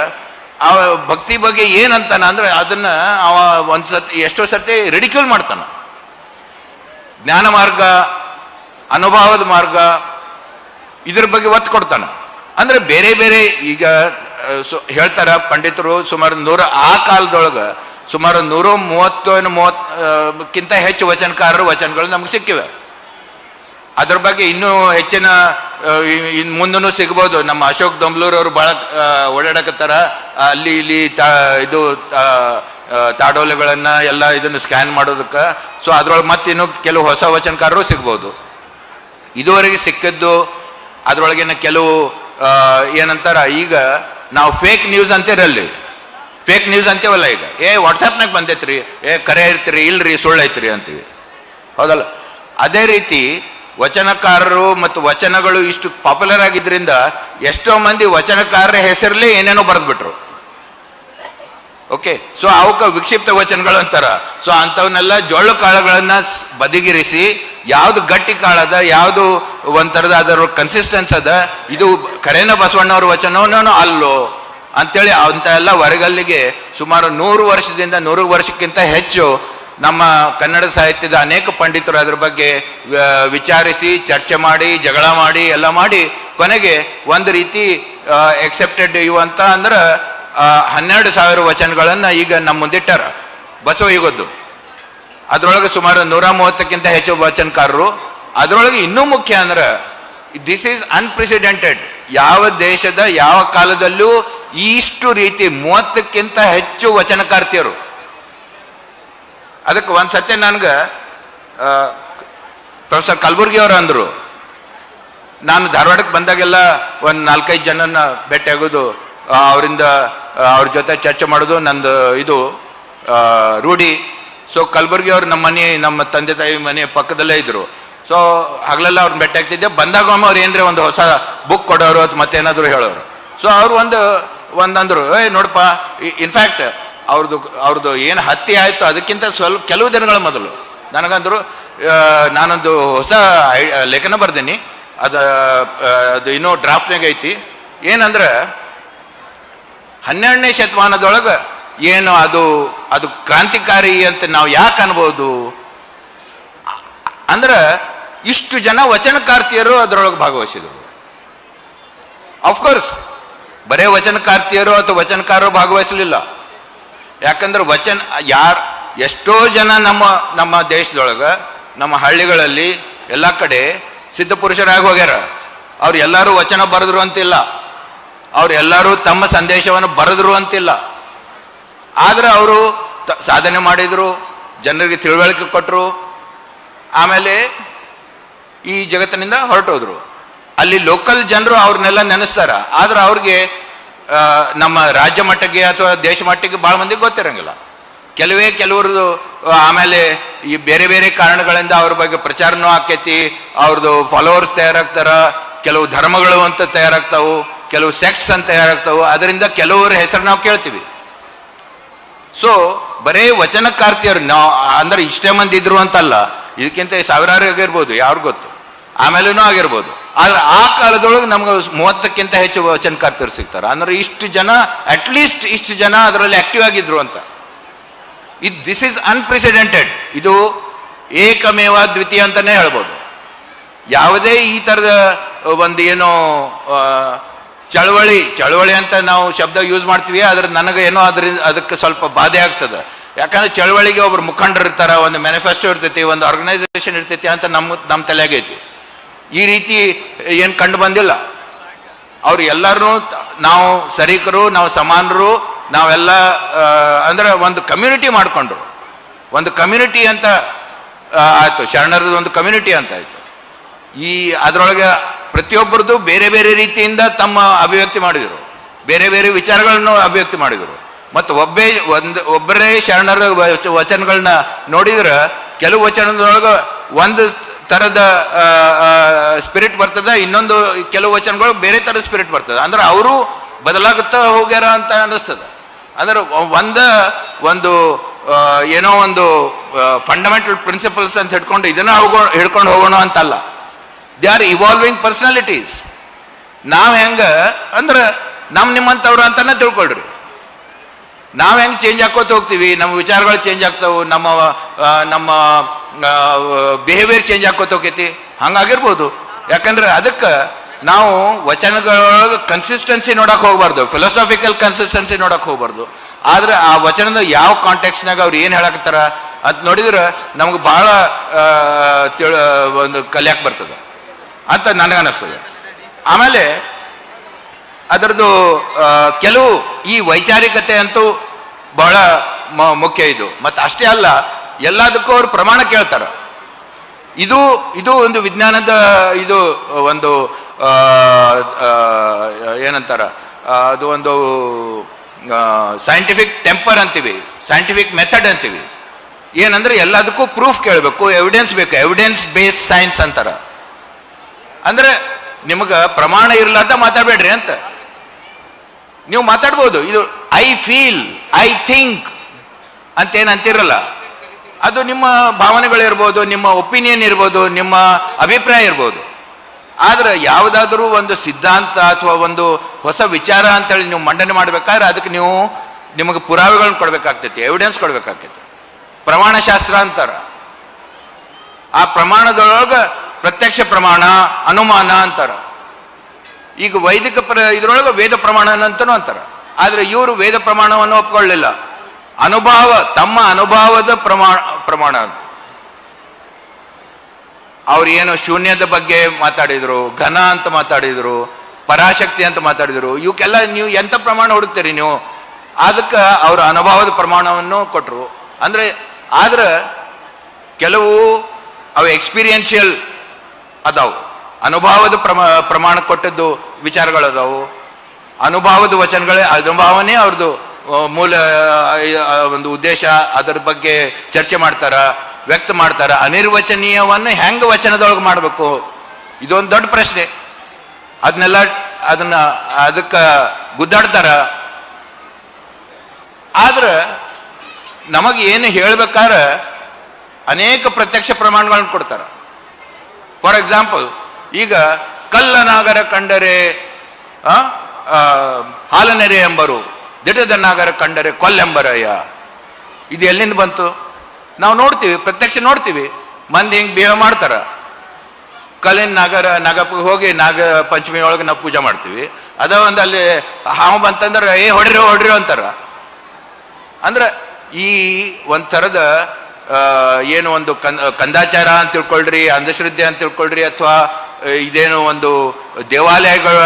ಆ ಭಕ್ತಿ ಬಗ್ಗೆ ಏನಂತಾನ ಅಂದ್ರೆ ಅದನ್ನ ಅವ ಎಷ್ಟೋ ಸರ್ತಿ ರಿಡಿಕ್ಯೂಲ್ ಮಾಡ್ತಾನ. ಜ್ಞಾನ ಮಾರ್ಗ, ಅನುಭವದ ಮಾರ್ಗ, ಇದ್ರ ಬಗ್ಗೆ ಒತ್ತು ಕೊಡ್ತಾನ. ಅಂದ್ರೆ ಬೇರೆ ಬೇರೆ ಈಗ ಹೇಳ್ತಾರ ಪಂಡಿತರು, ಸುಮಾರು ಆ ಕಾಲದೊಳಗೆ ಸುಮಾರು 130ಕ್ಕಿಂತ ಹೆಚ್ಚು ವಚನಗಳು ನಮ್ಗೆ ಸಿಕ್ಕಿವೆ. ಅದ್ರ ಬಗ್ಗೆ ಇನ್ನೂ ಹೆಚ್ಚಿನ ಮುಂದೂ ಸಿಗ್ಬೋದು. ನಮ್ಮ ಅಶೋಕ್ ದೊಂಬ್ಲೂರ್ ಅವರು ಭಾಳ ಓಡಾಡಕತ್ತಾರ, ಅಲ್ಲಿ ಇಲ್ಲಿ ಇದು ತಾಡೋಲೆಗಳನ್ನು ಎಲ್ಲ ಇದನ್ನು ಸ್ಕ್ಯಾನ್ ಮಾಡೋದಕ್ಕೆ. ಸೊ ಅದ್ರೊಳಗೆ ಮತ್ತಿನ್ನೂ ಕೆಲವು ಹೊಸ ವಚನಕಾರರು ಸಿಗ್ಬೋದು. ಇದುವರೆಗೆ ಸಿಕ್ಕಿದ್ದು ಅದರೊಳಗಿನ ಕೆಲವು ಏನಂತಾರ, ಈಗ ನಾವು ಫೇಕ್ ನ್ಯೂಸ್ ಅಂತೀರಲ್ಲಿ, ಫೇಕ್ ನ್ಯೂಸ್ ಅಂತೀವಲ್ಲ, ಈಗ ವಾಟ್ಸಪ್ನಾಗ ಬಂದೈತ್ರಿ, ಕರೆ ಇರ್ತೀರಿ, ಇಲ್ರಿ ಸುಳ್ಳು ಐತ್ರಿ ಅಂತೀವಿ, ಹೌದಲ್ಲ? ಅದೇ ರೀತಿ ವಚನಕಾರರು ಮತ್ತು ವಚನಗಳು ಇಷ್ಟು ಪಾಪ್ಯುಲರ್ ಆಗಿದ್ರಿಂದ ಎಷ್ಟೋ ಮಂದಿ ವಚನಕಾರರ ಹೆಸರಲ್ಲಿ ಏನೇನೋ ಬರೆದ್ಬಿಟ್ರು. ಓಕೆ. ಸೊ ಅವಕ್ಕೆ ವಿಕ್ಷಿಪ್ತ ವಚನಗಳು ಅಂತಾರ. ಸೊ ಅಂಥವನ್ನೆಲ್ಲ ಜೋಳು ಕಾಳುಗಳನ್ನ ಬದಿಗಿರಿಸಿ ಯಾವ್ದು ಗಟ್ಟಿ ಕಾಳದ, ಯಾವುದು ಒಂಥರದ ಅದರ ಕನ್ಸಿಸ್ಟೆನ್ಸ್ ಅದ, ಇದು ಕರೇನ ಬಸವಣ್ಣವ್ರ ವಚನವೋ ಅಲ್ಲೋ ಅಂತೇಳಿ ಅಂತ ಎಲ್ಲ ಹೊರಗಲ್ಲಿಗೆ ಸುಮಾರು 100 ವರ್ಷದಿಂದ 100 ವರ್ಷಕ್ಕಿಂತ ಹೆಚ್ಚು ನಮ್ಮ ಕನ್ನಡ ಸಾಹಿತ್ಯದ ಅನೇಕ ಪಂಡಿತರು ಅದ್ರ ಬಗ್ಗೆ ವಿಚಾರಿಸಿ ಚರ್ಚೆ ಮಾಡಿ ಜಗಳ ಮಾಡಿ ಎಲ್ಲ ಮಾಡಿ ಕೊನೆಗೆ ಒಂದು ರೀತಿ ಎಕ್ಸೆಪ್ಟೆಡ್ ಇವು ಅಂತ ಅಂದ್ರೆ 12,000 ವಚನಗಳನ್ನ ಈಗ ನಮ್ಮ ಮುಂದಿಟ್ಟಾರ ಬಸವ ಯುಗದ್ದು. ಅದ್ರೊಳಗೆ ಸುಮಾರು 130ಕ್ಕಿಂತ ಹೆಚ್ಚು ವಚನಕಾರರು. ಅದರೊಳಗೆ ಇನ್ನೂ ಮುಖ್ಯ ಅಂದ್ರೆ ದಿಸ್ ಈಸ್ ಅನ್ಪ್ರೆಸಿಡೆಂಟೆಡ್. ಯಾವ ದೇಶದ ಯಾವ ಕಾಲದಲ್ಲೂ ಇಷ್ಟು ರೀತಿ 30ಕ್ಕಿಂತ ಹೆಚ್ಚು ವಚನಕಾರ್ತಿಯರು. ಅದಕ್ಕೆ ಒಂದು ಸತ್ಯ ನನ್ಗೆ ಪ್ರೊಫೆಸರ್ ಕಲಬುರ್ಗಿ ಅವರು ಅಂದರು, ನಾನು ಧಾರವಾಡಕ್ಕೆ ಬಂದಾಗೆಲ್ಲ ಒಂದು 4-5 ಜನನ ಭೇಟಿಯಾಗೋದು, ಅವರಿಂದ ಅವ್ರ ಜೊತೆ ಚರ್ಚೆ ಮಾಡೋದು ನಂದು ಇದು ರೂಢಿ. ಸೊ ಕಲಬುರ್ಗಿ ಅವರು ನಮ್ಮ ತಂದೆ ತಾಯಿ ಮನೆ ಪಕ್ಕದಲ್ಲೇ ಇದ್ರು. ಸೊ ಹಗಲೆಲ್ಲ ಅವ್ರನ್ನ ಭೇಟಿ ಆಗ್ತಿದ್ದೆ. ಬಂದಾಗ ಅವ್ರು ಏನ್ರೆ ಒಂದು ಹೊಸ ಬುಕ್ ಕೊಡೋರು ಅಥವಾ ಮತ್ತೇನಾದ್ರು ಹೇಳೋರು. ಸೊ ಅವ್ರು ಒಂದಂದ್ರು, ನೋಡಪ್ಪ, ಇನ್ಫ್ಯಾಕ್ಟ್ ಅವ್ರದ್ದು ಏನು ಹತ್ಯೆ ಆಯಿತು ಅದಕ್ಕಿಂತ ಕೆಲವು ದಿನಗಳ ಮೊದಲು ನನಗಂದ್ರು, ನಾನೊಂದು ಹೊಸ ಲೇಖನ ಬರ್ದೀನಿ, ಅದು ಇನ್ನೂ ಡ್ರಾಫ್ಟ್ನಾಗ ಐತಿ. ಏನಂದ್ರೆ 12ನೇ ಶತಮಾನದೊಳಗೆ ಏನು ಅದು ಕ್ರಾಂತಿಕಾರಿ ಅಂತ ನಾವು ಯಾಕೆ ಅನ್ಬೋದು ಅಂದ್ರೆ ಇಷ್ಟು ಜನ ವಚನಕಾರ್ತಿಯರು ಅದರೊಳಗೆ ಭಾಗವಹಿಸಿದರು. ಅಫ್ಕೋರ್ಸ್ ಬರೇ ವಚನಕಾರ್ತಿಯರು ಅಥವಾ ವಚನಕಾರರು ಭಾಗವಹಿಸಲಿಲ್ಲ. ಯಾಕಂದ್ರೆ ಎಷ್ಟೋ ಜನ ನಮ್ಮ ದೇಶದೊಳಗೆ ನಮ್ಮ ಹಳ್ಳಿಗಳಲ್ಲಿ ಎಲ್ಲ ಕಡೆ ಸಿದ್ಧ ಪುರುಷರಾಗಿ ಹೋಗ್ಯಾರ. ಅವ್ರು ಎಲ್ಲರೂ ವಚನ ಬರೆದ್ರು ಅಂತಿಲ್ಲ, ಅವರೆಲ್ಲರೂ ತಮ್ಮ ಸಂದೇಶವನ್ನು ಬರೆದ್ರು ಅಂತಿಲ್ಲ. ಆದ್ರೆ ಅವರು ಸಾಧನೆ ಮಾಡಿದ್ರು, ಜನರಿಗೆ ತಿಳುವಳಿಕೆ ಕೊಟ್ಟರು, ಆಮೇಲೆ ಈ ಜಗತ್ತಿನಿಂದ ಹೊರಟೋದ್ರು. ಅಲ್ಲಿ ಲೋಕಲ್ ಜನರು ಅವ್ರನ್ನೆಲ್ಲ ನೆನೆಸ್ತಾರ. ಆದ್ರೆ ಅವ್ರಿಗೆ ನಮ್ಮ ರಾಜ್ಯ ಮಟ್ಟಕ್ಕೆ ಅಥವಾ ದೇಶ ಮಟ್ಟಕ್ಕೆ ಭಾಳ ಮಂದಿಗೆ ಗೊತ್ತಿರಂಗಿಲ್ಲ. ಕೆಲವ್ರದ್ದು ಆಮೇಲೆ ಈ ಬೇರೆ ಬೇರೆ ಕಾರಣಗಳಿಂದ ಅವ್ರ ಬಗ್ಗೆ ಪ್ರಚಾರನೂ ಆಕೈತಿ, ಅವ್ರದ್ದು ಫಾಲೋವರ್ಸ್ ತಯಾರಾಗ್ತಾರ, ಕೆಲವು ಧರ್ಮಗಳು ಅಂತ ತಯಾರಾಗ್ತಾವು, ಕೆಲವು ಸೆಕ್ಟ್ಸ್ ಅಂತ ತಯಾರಾಗ್ತಾವು. ಅದರಿಂದ ಕೆಲವರ ಹೆಸರು ನಾವು ಕೇಳ್ತೀವಿ. ಸೊ ಬರೇ ವಚನಕಾರ್ತಿಯರು ನಾವು ಅಂದ್ರೆ ಇಷ್ಟೇ ಮಂದಿ ಇದ್ರು ಅಂತಲ್ಲ, ಇದಕ್ಕಿಂತ ಸಾವಿರಾರು ಆಗಿರ್ಬೋದು, ಯಾರು ಗೊತ್ತು, ಆಮೇಲೂ ಆಗಿರ್ಬೋದು. ಆದ್ರೆ ಆ ಕಾಲದೊಳಗೆ ನಮ್ಗೆ 30ಕ್ಕಿಂತ ಹೆಚ್ಚು ವಚನಕಾರ್ತಿಯರು ಸಿಗ್ತಾರೆ. ಅಂದ್ರೆ ಇಷ್ಟು ಜನ, ಅಟ್ಲೀಸ್ಟ್ ಇಷ್ಟು ಜನ ಅದರಲ್ಲಿ ಆಕ್ಟಿವ್ ಆಗಿದ್ರು ಅಂತ. This is unprecedented. ಇದು ಏಕಮೇವ ದ್ವಿತೀಯ ಅಂತಾನೆ ಹೇಳ್ಬೋದು. ಯಾವುದೇ ಈ ಥರದ ಒಂದು ಏನೋ ಚಳವಳಿ ಅಂತ ನಾವು ಶಬ್ದ ಯೂಸ್ ಮಾಡ್ತೀವಿ, ಆದ್ರೆ ನನಗೆ ಏನೋ ಅದಕ್ಕೆ ಸ್ವಲ್ಪ ಬಾಧೆ ಆಗ್ತದೆ. ಯಾಕಂದ್ರೆ ಚಳವಳಿಗೆ ಒಬ್ರು ಮುಖಂಡರು ಇರ್ತಾರ, ಒಂದು ಮ್ಯಾನಿಫೆಸ್ಟೋ ಇರ್ತೈತಿ, ಒಂದು ಆರ್ಗನೈಸೇಷನ್ ಇರ್ತೈತಿ ಅಂತ ನಮ್ಮ ತಲೆಯಾಗೈತಿ. ಈ ರೀತಿ ಏನು ಕಂಡು ಬಂದಿಲ್ಲ. ಅವ್ರು ಎಲ್ಲರೂ ನಾವು ಸರೀಕರು, ನಾವು ಸಮಾನರು, ನಾವೆಲ್ಲ ಅಂದ್ರೆ ಒಂದು ಕಮ್ಯುನಿಟಿ ಮಾಡಿಕೊಂಡ್ರು. ಒಂದು ಕಮ್ಯುನಿಟಿ ಅಂತ ಆಯ್ತು, ಶರಣರದ್ದು ಒಂದು ಕಮ್ಯುನಿಟಿ ಅಂತ ಆಯ್ತು. ಅದರೊಳಗೆ ಪ್ರತಿಯೊಬ್ಬರದ್ದು ಬೇರೆ ಬೇರೆ ರೀತಿಯಿಂದ ತಮ್ಮ ಅಭಿವ್ಯಕ್ತಿ ಮಾಡಿದರು, ಬೇರೆ ಬೇರೆ ವಿಚಾರಗಳನ್ನು ಅಭಿವ್ಯಕ್ತಿ ಮಾಡಿದರು. ಮತ್ತು ಒಬ್ಬರೇ ಶರಣರ ವಚನಗಳನ್ನ ನೋಡಿದ್ರೆ ಕೆಲವು ವಚನದೊಳಗೆ ಒಂದು ಥರದ ಸ್ಪಿರಿಟ್ ಬರ್ತದೆ, ಇನ್ನೊಂದು ಕೆಲವು ವಚನಗಳು ಬೇರೆ ಥರದ ಸ್ಪಿರಿಟ್ ಬರ್ತದೆ. ಅಂದ್ರೆ ಅವರು ಬದಲಾಗುತ್ತಾ ಹೋಗ್ಯಾರ ಅಂತ ಅನ್ನಿಸ್ತದೆ. ಅಂದ್ರೆ ಒಂದು ಏನೋ ಒಂದು ಫಂಡಮೆಂಟಲ್ ಪ್ರಿನ್ಸಿಪಲ್ಸ್ ಅಂತ ಇದನ್ನ ಹಿಡ್ಕೊಂಡು ಹೋಗೋಣ ಅಂತಲ್ಲ. They are evolving personalities. ನಾವು ಹೆಂಗೆ ಅಂದ್ರೆ ನಿಮ್ಮಂಥವ್ರು ಅಂತಾನೆ ತಿಳ್ಕೊಳ್ರಿ. ನಾವು ಹೆಂಗೆ ಚೇಂಜ್ ಹಾಕೋತ ಹೋಗ್ತೀವಿ, ನಮ್ಮ ವಿಚಾರಗಳು ಚೇಂಜ್ ಆಗ್ತಾವೆ, ನಮ್ಮ ಬಿಹೇವಿಯರ್ ಚೇಂಜ್ ಹಾಕೋತ ಹೋಗೈತಿ, ಹಂಗಾಗಿರ್ಬೋದು. ಯಾಕಂದ್ರೆ ಅದಕ್ಕೆ ನಾವು ವಚನಗಳೊಳಗೆ ಕನ್ಸಿಸ್ಟೆನ್ಸಿ ನೋಡಕ್ಕೆ ಹೋಗ್ಬಾರ್ದು, ಫಿಲಾಸಾಫಿಕಲ್ ಕನ್ಸಿಸ್ಟೆನ್ಸಿ ನೋಡಕ್ಕೆ ಹೋಗ್ಬಾರ್ದು. ಆದ್ರೆ ಆ ವಚನದ ಯಾವ ಕಾಂಟೆಕ್ಸ್ನಾಗ ಅವ್ರು ಏನು ಹೇಳಕತ್ತಾರ ಅಂತ ನೋಡಿದ್ರೆ ನಮ್ಗೆ ಭಾಳ ಒಂದು ಕಲಿಯಾಕೆ ಬರ್ತದೆ ಅಂತ ನನಗನ್ನಿಸ್ತದೆ. ಆಮೇಲೆ ಅದರದ್ದು ಕೆಲವು ಈ ವೈಚಾರಿಕತೆ ಅಂತೂ ಬಹಳ ಮುಖ್ಯ. ಇದು ಮತ್ತು ಅಷ್ಟೇ ಅಲ್ಲ, ಎಲ್ಲದಕ್ಕೂ ಅವ್ರು ಪ್ರಮಾಣ ಕೇಳ್ತಾರೆ. ಇದು ಒಂದು ವಿಜ್ಞಾನದ ಇದು ಒಂದು ಏನಂತಾರ, ಅದು ಒಂದು ಸೈಂಟಿಫಿಕ್ ಟೆಂಪರ್ ಅಂತೀವಿ, ಸೈಂಟಿಫಿಕ್ ಮೆಥಡ್ ಅಂತೀವಿ. ಏನಂದ್ರೆ ಎಲ್ಲದಕ್ಕೂ ಪ್ರೂಫ್ ಕೇಳಬೇಕು, ಎವಿಡೆನ್ಸ್ ಬೇಕು, ಎವಿಡೆನ್ಸ್ ಬೇಸ್ಡ್ ಸೈನ್ಸ್ ಅಂತಾರ. ಅಂದ್ರೆ ನಿಮಗೆ ಪ್ರಮಾಣ ಇರ್ಲಾರ್ದ ಮಾತಾಡಬೇಡ್ರಿ ಅಂತ. ನೀವು ಮಾತಾಡ್ಬೋದು, ಇದು ಐ ಫೀಲ್, ಐ ಥಿಂಕ್ ಅಂತೇನು ಅಂತಿರಲ್ಲ, ಅದು ನಿಮ್ಮ ಭಾವನೆಗಳಿರ್ಬೋದು, ನಿಮ್ಮ ಒಪಿನಿಯನ್ ಇರ್ಬೋದು, ನಿಮ್ಮ ಅಭಿಪ್ರಾಯ ಇರ್ಬೋದು. ಆದ್ರೆ ಯಾವುದಾದ್ರೂ ಒಂದು ಸಿದ್ಧಾಂತ ಅಥವಾ ಒಂದು ಹೊಸ ವಿಚಾರ ಅಂತೇಳಿ ನೀವು ಮಂಡನೆ ಮಾಡ್ಬೇಕಾದ್ರೆ ಅದಕ್ಕೆ ನಿಮಗೆ ಪುರಾವೆಗಳನ್ನ ಕೊಡ್ಬೇಕಾಗ್ತೈತಿ, ಎವಿಡೆನ್ಸ್ ಕೊಡ್ಬೇಕಾಗ್ತೈತಿ. ಪ್ರಮಾಣಶಾಸ್ತ್ರ ಅಂತಾರ. ಆ ಪ್ರಮಾಣದೊಳಗೆ ಪ್ರತ್ಯಕ್ಷ ಪ್ರಮಾಣ, ಅನುಮಾನ ಅಂತಾರ. ಈಗ ವೈದಿಕ ಇದ್ರೊಳಗೆ ವೇದ ಪ್ರಮಾಣ ಅಂತನೂ ಅಂತಾರ. ಆದ್ರೆ ಇವರು ವೇದ ಪ್ರಮಾಣವನ್ನು ಒಪ್ಕೊಳ್ಳಿಲ್ಲ, ಅನುಭವ, ತಮ್ಮ ಅನುಭವದ ಪ್ರಮಾಣ ಅಂತ. ಅವ್ರು ಏನು ಶೂನ್ಯದ ಬಗ್ಗೆ ಮಾತಾಡಿದ್ರು, ಘನ ಅಂತ ಮಾತಾಡಿದ್ರು, ಪರಾಶಕ್ತಿ ಅಂತ ಮಾತಾಡಿದ್ರು. ಇವಕ್ಕೆಲ್ಲ ನೀವು ಎಂಥ ಪ್ರಮಾಣ ಹುಡುಕ್ತೀರಿ ನೀವು? ಅದಕ್ಕೆ ಅವ್ರ ಅನುಭವದ ಪ್ರಮಾಣವನ್ನು ಕೊಟ್ಟರು. ಆದ್ರೆ ಕೆಲವು ಅವು ಎಕ್ಸ್ಪೀರಿಯನ್ಷಿಯಲ್ ಅದಾವು, ಅನುಭವದ ಪ್ರಮಾಣ ಕೊಟ್ಟದ್ದು ವಿಚಾರಗಳದಾವು, ಅನುಭವದ ವಚನಗಳೇ, ಅನುಭವನೇ ಅವ್ರದ್ದು ಮೂಲ ಒಂದು ಉದ್ದೇಶ. ಅದರ ಬಗ್ಗೆ ಚರ್ಚೆ ಮಾಡ್ತಾರ, ವ್ಯಕ್ತ ಮಾಡ್ತಾರ. ಅನಿರ್ವಚನೀಯವನ್ನು ಹೆಂಗೆ ವಚನದೊಳಗೆ ಮಾಡಬೇಕು, ಇದೊಂದು ದೊಡ್ಡ ಪ್ರಶ್ನೆ. ಅದಕ್ಕೆ ಗುದ್ದಾಡ್ತಾರ. ಆದ್ರೆ ನಮಗೆ ಏನು ಹೇಳ್ಬೇಕಾದ್ರೆ ಅನೇಕ ಪ್ರತ್ಯಕ್ಷ ಪ್ರಮಾಣಗಳನ್ನ ಕೊಡ್ತಾರ. ಫಾರ್ ಎಕ್ಸಾಂಪಲ್, ಈಗ ಕಲ್ಲನಾಗರ ಕಂಡರೆ ಹಾಲನೆರೆ ಎಂಬರು, ದಿಟದನ್ನಾಗರ ಕಂಡರೆ ಕೊಲ್ಲೆಂಬರಯ್ಯ. ಇದು ಎಲ್ಲಿಂದ ಬಂತು? ನಾವು ನೋಡ್ತೀವಿ, ಪ್ರತ್ಯಕ್ಷ ನೋಡ್ತೀವಿ, ಮಂದಿ ಹಿಂಗೆ ಬಿಹೇವ್ ಮಾಡ್ತಾರ. ಕಲ್ಲಿನ ನಾಗಪ್ಪ ಹೋಗಿ ನಾಗ ಪಂಚಮಿ ಒಳಗೆ ನಾವು ಪೂಜೆ ಮಾಡ್ತೀವಿ. ಅದ ಒಂದು ಅಲ್ಲಿ ಹಾವು ಬಂತಂದ್ರೆ ಹೊಡ್ರಿ ಅಂತಾರ. ಅಂದ್ರೆ ಈ ಒಂಥರದ ಏನು ಒಂದು ಕಂದಾಚಾರ ಅಂತ ತಿಳ್ಕೊಳ್ರಿ, ಅಂಧಶ್ರದ್ಧೆ ಅಂತ ತಿಳ್ಕೊಳ್ರಿ, ಅಥವಾ ಇದೇನು ಒಂದು ದೇವಾಲಯಗಳ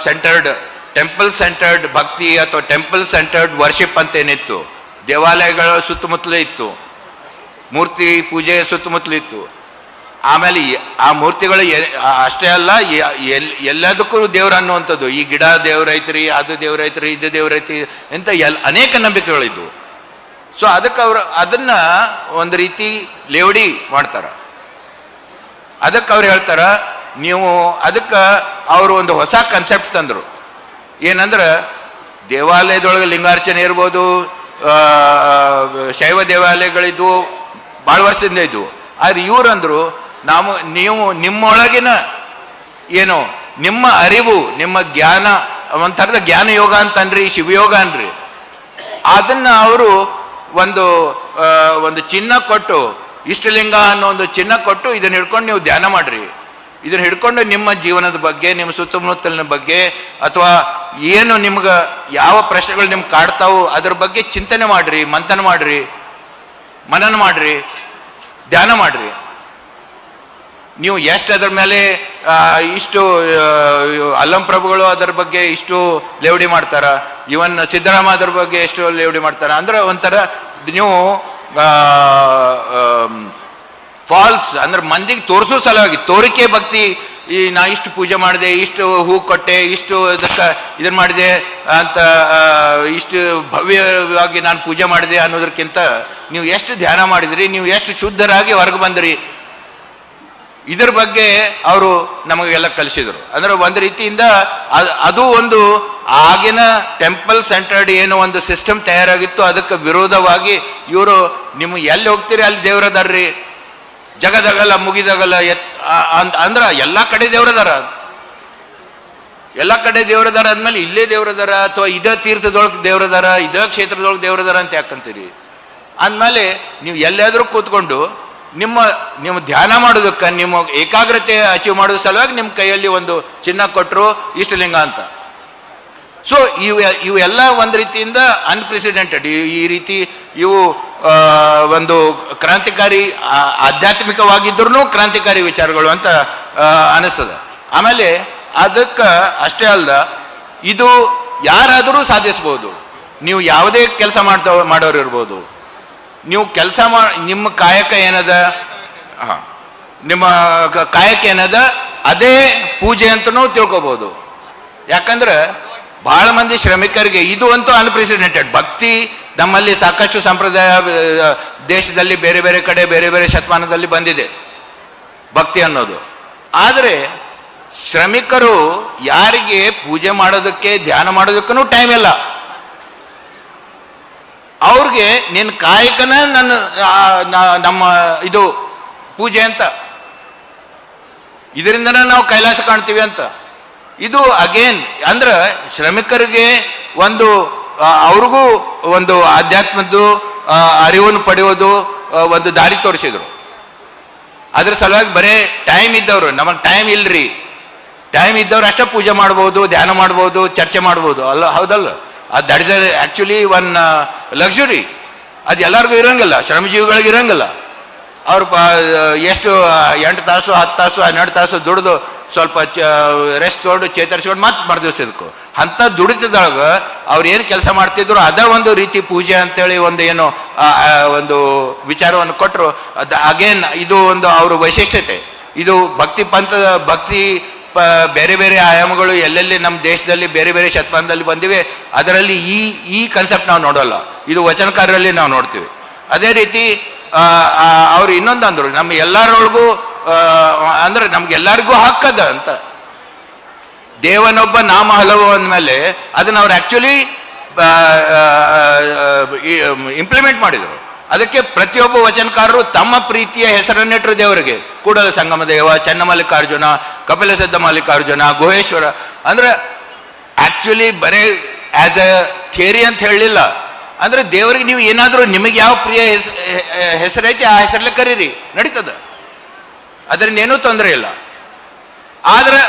ಸೆಂಟರ್ಡ್, ಟೆಂಪಲ್ ಸೆಂಟರ್ಡ್ ಭಕ್ತಿ ಅಥವಾ ಟೆಂಪಲ್ ಸೆಂಟರ್ಡ್ ವರ್ಷಿಪ್ ಅಂತ ಏನಿತ್ತು, ದೇವಾಲಯಗಳ ಸುತ್ತಮುತ್ತಲೇ ಇತ್ತು, ಮೂರ್ತಿ ಪೂಜೆ ಸುತ್ತಮುತ್ತಲೂ ಇತ್ತು. ಆಮೇಲೆ ಆ ಮೂರ್ತಿಗಳು ಅಷ್ಟೇ ಅಲ್ಲ, ಎಲ್ಲದಕ್ಕೂ ದೇವ್ರ ಅನ್ನುವಂಥದ್ದು. ಈ ಗಿಡ ದೇವ್ರೈತ್ರಿ, ಅದು ದೇವ್ರೈತ್ರಿ, ಇದು ದೇವ್ರೈತಿ ಅಂತ ಅನೇಕ ನಂಬಿಕೆಗಳಿದ್ವು. ಸೊ ಅದಕ್ಕೆ ಅದನ್ನ ಒಂದು ರೀತಿ ಲೇವಡಿ ಮಾಡ್ತಾರ. ಅದಕ್ಕೆ ಅವ್ರು ಹೇಳ್ತಾರ, ನೀವು ಅದಕ್ಕೆ ಅವರು ಒಂದು ಹೊಸ ಕನ್ಸೆಪ್ಟ್ ತಂದರು. ಏನಂದ್ರೆ ದೇವಾಲಯದೊಳಗೆ ಲಿಂಗಾರ್ಚನೆ ಇರ್ಬೋದು, ಶೈವ ದೇವಾಲಯಗಳಿದ್ವು, ಭಾಳ ವರ್ಷದಿಂದ ಇದ್ವು. ಆದ್ರೆ ಇವ್ರಂದ್ರು, ನೀವು ನಿಮ್ಮೊಳಗಿನ ಏನು ನಿಮ್ಮ ಅರಿವು, ನಿಮ್ಮ ಜ್ಞಾನ, ಒಂಥರದ ಜ್ಞಾನ ಯೋಗ ಅಂತನ್ರಿ, ಶಿವಯೋಗ ಅನ್ರಿ, ಅದನ್ನ ಅವರು ಒಂದು ಚಿನ್ನ ಕೊಟ್ಟು, ಇಷ್ಟಲಿಂಗ ಅನ್ನೋ ಒಂದು ಚಿನ್ನ ಕೊಟ್ಟು, ಇದನ್ನ ಹಿಡ್ಕೊಂಡು ನೀವು ಧ್ಯಾನ ಮಾಡ್ರಿ, ಇದನ್ನ ಹಿಡ್ಕೊಂಡು ನಿಮ್ಮ ಜೀವನದ ಬಗ್ಗೆ, ನಿಮ್ಮ ಸುತ್ತಮುತ್ತಲಿನ ಬಗ್ಗೆ, ಅಥವಾ ಏನು ನಿಮ್ಗೆ ಯಾವ ಪ್ರಶ್ನೆಗಳು ನಿಮ್ಗೆ ಕಾಡ್ತಾವು ಅದ್ರ ಬಗ್ಗೆ ಚಿಂತನೆ ಮಾಡ್ರಿ, ಮಂಥನ ಮಾಡ್ರಿ, ಮನನ ಮಾಡ್ರಿ, ಧ್ಯಾನ ಮಾಡ್ರಿ. ನೀವು ಎಷ್ಟು ಅದರ ಮೇಲೆ ಇಷ್ಟು ಅಲ್ಲಂ ಪ್ರಭುಗಳು ಅದರ ಬಗ್ಗೆ ಇಷ್ಟು ಲೇವಡಿ ಮಾಡ್ತಾರ, ಇವನ್ ಸಿದ್ದರಾಮ ಅದರ ಬಗ್ಗೆ ಎಷ್ಟು ಲೇವಡಿ ಮಾಡ್ತಾರ. ಅಂದ್ರೆ ಒಂಥರ ನೀವು ಫಾಲ್ಸ್ ಅಂದ್ರೆ ಮಂದಿಗೆ ತೋರಿಸೋ ಸಲುವಾಗಿ ತೋರಿಕೆ ಭಕ್ತಿ, ನಾ ಇಷ್ಟು ಪೂಜೆ ಮಾಡಿದೆ, ಇಷ್ಟು ಹೂ ಕೊಟ್ಟೆ, ಇಷ್ಟು ಇದನ್ನ ಮಾಡಿದೆ ಅಂತ, ಇಷ್ಟು ಭವ್ಯವಾಗಿ ನಾನು ಪೂಜೆ ಮಾಡಿದೆ ಅನ್ನೋದಕ್ಕಿಂತ ನೀವು ಎಷ್ಟು ಧ್ಯಾನ ಮಾಡಿದ್ರಿ, ನೀವು ಎಷ್ಟು ಶುದ್ಧರಾಗಿ ಹೊರಗೆ ಬಂದ್ರಿ, ಇದರ ಬಗ್ಗೆ ಅವರು ನಮಗೆಲ್ಲ ಕಲಿಸಿದರು. ಅಂದ್ರೆ ಒಂದು ರೀತಿಯಿಂದ ಅದು ಒಂದು ಆಗಿನ ಟೆಂಪಲ್ ಸೆಂಟರ್ಡ್ ಏನು ಒಂದು ಸಿಸ್ಟಮ್ ತಯಾರಾಗಿತ್ತು, ಅದಕ್ಕೆ ವಿರೋಧವಾಗಿ ಇವರು ನಿಮ್ಗೆ ಎಲ್ಲಿ ಹೋಗ್ತೀರಿ ಅಲ್ಲಿ ದೇವ್ರದಾರ್ರಿ, ಜಗದಾಗಲ್ಲ ಮುಗಿದಾಗಲ್ಲ ಅಂದ್ರ ಎಲ್ಲ ಕಡೆ ದೇವ್ರದಾರ, ಎಲ್ಲ ಕಡೆ ದೇವ್ರದಾರ ಅಂದ್ಮೇಲೆ ಇಲ್ಲೇ ದೇವ್ರದಾರ, ಅಥವಾ ಇದ ತೀರ್ಥದೊಳಗೆ ದೇವ್ರದಾರ, ಇದ ಕ್ಷೇತ್ರದೊಳಗೆ ದೇವ್ರದಾರ ಅಂತ ಯಾಕಂತೀರಿ. ಅಂದಮೇಲೆ ನೀವು ಎಲ್ಲಾದ್ರೂ ಕೂತ್ಕೊಂಡು ನಿಮ್ಮ ಧ್ಯಾನ ಮಾಡೋದಕ್ಕೆ, ನಿಮ್ಮ ಏಕಾಗ್ರತೆ ಅಚೀವ್ ಮಾಡೋದ್ರ ಸಲುವಾಗಿ ನಿಮ್ಮ ಕೈಯಲ್ಲಿ ಒಂದು ಚಿನ್ನ ಕೊಟ್ಟರು, ಇಷ್ಟಲಿಂಗ ಅಂತ. ಸೊ ಇವೆಲ್ಲ ಒಂದು ರೀತಿಯಿಂದ ಅನ್ಪ್ರೆಸಿಡೆಂಟೆಡ್, ಈ ರೀತಿ ಇವು ಒಂದು ಕ್ರಾಂತಿಕಾರಿ, ಆಧ್ಯಾತ್ಮಿಕವಾಗಿದ್ರೂ ಕ್ರಾಂತಿಕಾರಿ ವಿಚಾರಗಳು ಅಂತ ಅನಿಸ್ತದೆ. ಆಮೇಲೆ ಅದಕ್ಕೆ ಅಷ್ಟೇ ಅಲ್ಲ, ಇದು ಯಾರಾದರೂ ಸಾಧಿಸ್ಬೋದು. ನೀವು ಯಾವುದೇ ಕೆಲಸ ಮಾಡೋರು ಇರ್ಬೋದು, ನೀವು ಕೆಲಸ ನಿಮ್ಮ ಕಾಯಕ ಏನದ, ನಿಮ್ಮ ಕಾಯಕ ಏನದ ಅದೇ ಪೂಜೆ ಅಂತನೂ ತಿಳ್ಕೊಬೋದು. ಯಾಕಂದ್ರೆ ಬಹಳ ಮಂದಿ ಶ್ರಮಿಕರಿಗೆ ಇದು ಅಂತೂ ಅನ್ಪ್ರೆಸಿಡೆಂಟೆಡ್. ಭಕ್ತಿ ನಮ್ಮಲ್ಲಿ ಸಾಕಷ್ಟು ಸಂಪ್ರದಾಯ ದೇಶದಲ್ಲಿ ಬೇರೆ ಬೇರೆ ಕಡೆ ಬೇರೆ ಬೇರೆ ಶತಮಾನದಲ್ಲಿ ಬಂದಿದೆ ಭಕ್ತಿ ಅನ್ನೋದು. ಆದರೆ ಶ್ರಮಿಕರು ಯಾರಿಗೆ ಪೂಜೆ ಮಾಡೋದಕ್ಕೆ ಧ್ಯಾನ ಮಾಡೋದಕ್ಕೂ ಟೈಮ್ ಇಲ್ಲ, ಅವ್ರಿಗೆ ನಿನ್ನ ಕಾಯಕನ ನಮ್ಮ ಇದು ಪೂಜೆ ಅಂತ, ಇದರಿಂದನೇ ನಾವು ಕೈಲಾಸ ಕಾಣ್ತೀವಿ ಅಂತ. ಇದು ಅಗೇನ್ ಅಂದ್ರೆ ಶ್ರಮಿಕರಿಗೆ ಒಂದು ಅವ್ರಿಗೂ ಒಂದು ಆಧ್ಯಾತ್ಮದ್ದು ಅರಿವನ್ನು ಪಡೆಯೋದು ಒಂದು ದಾರಿ ತೋರಿಸಿದ್ರು. ಅದ್ರ ಸಲುವಾಗಿ ಬರೇ ಟೈಮ್ ಇದ್ದವರು, ನಮಗೆ ಟೈಮ್ ಇಲ್ರಿ, ಟೈಮ್ ಇದ್ದವ್ರು ಅಷ್ಟೇ ಪೂಜೆ ಮಾಡ್ಬೋದು, ಧ್ಯಾನ ಮಾಡ್ಬೋದು, ಚರ್ಚೆ ಮಾಡ್ಬೋದು, ಅಲ್ಲ ಹೌದಲ್ಲ? That is actually one luxury. ಅದು ಎಲ್ಲರಿಗೂ ಇರೋಂಗಿಲ್ಲ, ಶ್ರಮಜೀವಿಗಳಿಗೆ ಇರೋಂಗಿಲ್ಲ. ಅವ್ರು ಎಷ್ಟು 8 ತಾಸು 10 ತಾಸು 12 ತಾಸು ದುಡಿದು ಸ್ವಲ್ಪ ರೆಸ್ಟ್ ತೊಗೊಂಡು ಚೇತರಿಸ್ಕೊಂಡು ಮತ್ತೆ ಮರುದಿವ್ಸ ಇದಕ್ಕೂ ಅಂಥ ದುಡಿತದೊಳಗೆ ಅವ್ರು ಏನು ಕೆಲಸ ಮಾಡ್ತಿದ್ರು ಅದೇ ಒಂದು ರೀತಿ ಪೂಜೆ ಅಂತೇಳಿ ಒಂದು ಏನು ಒಂದು ವಿಚಾರವನ್ನು ಕೊಟ್ಟರು. ಅದು ಅಗೇನ್ ಇದು ಒಂದು ಅವ್ರ ವೈಶಿಷ್ಟ್ಯತೆ. ಇದು ಭಕ್ತಿ ಪಂಥದ ಭಕ್ತಿ ಬೇರೆ ಬೇರೆ ಆಯಾಮಗಳು ಎಲ್ಲೆಲ್ಲಿ ನಮ್ಮ ದೇಶದಲ್ಲಿ ಬೇರೆ ಬೇರೆ ಶತಮಾನದಲ್ಲಿ ಬಂದಿವೆ. ಅದರಲ್ಲಿ ಈ ಕನ್ಸೆಪ್ಟ್ ನಾವು ನೋಡೋಲ್ಲ, ಇದು ವಚನಕಾರರಲ್ಲಿ ನಾವು ನೋಡ್ತೀವಿ. ಅದೇ ರೀತಿ ಅವ್ರು ಇನ್ನೊಂದು ಅಂದರು, ನಮ್ಮ ಎಲ್ಲರೊಳಗೂ ಅಂದ್ರೆ ನಮ್ಗೆಲ್ಲರಿಗೂ ಹಕ್ಕದ ಅಂತ. ದೇವನೊಬ್ಬ ನಾಮ ಹಲವು ಅಂದಮೇಲೆ ಅದನ್ನ ಅವ್ರು ಆ್ಯಕ್ಚುಲಿ ಇಂಪ್ಲಿಮೆಂಟ್ ಮಾಡಿದರು. ಅದಕ್ಕೆ ಪ್ರತಿಯೊಬ್ಬ ವಚನಕಾರರು ತಮ್ಮ ಪ್ರೀತಿಯ ಹೆಸರನ್ನಿಟ್ಟರು ದೇವರಿಗೆ. ಕೂಡಲ ಸಂಗಮ ದೇವ, ಚನ್ನಮಲ್ಲಿಕಾರ್ಜುನ, ಕಪಿಲ ಸಿದ್ಧ ಮಲ್ಲಿಕಾರ್ಜುನ, ಗುಹೇಶ್ವರ. ಅಂದ್ರೆ ಆ್ಯಕ್ಚುಲಿ ಬರೇ ಆ್ಯಸ್ ಎ ಥಿಯರಿ ಅಂತ ಹೇಳಲಿಲ್ಲ. ಅಂದ್ರೆ ದೇವರಿಗೆ ನೀವು ಏನಾದರೂ ನಿಮಗೆ ಯಾವ ಪ್ರಿಯ ಹೆಸರೈತಿ ಆ ಹೆಸರಲ್ಲೇ ಕರೀರಿ, ನಡೀತದ, ಅದರಿಂದ ಏನೂ ತೊಂದರೆ ಇಲ್ಲ. ಆದ್ರೆ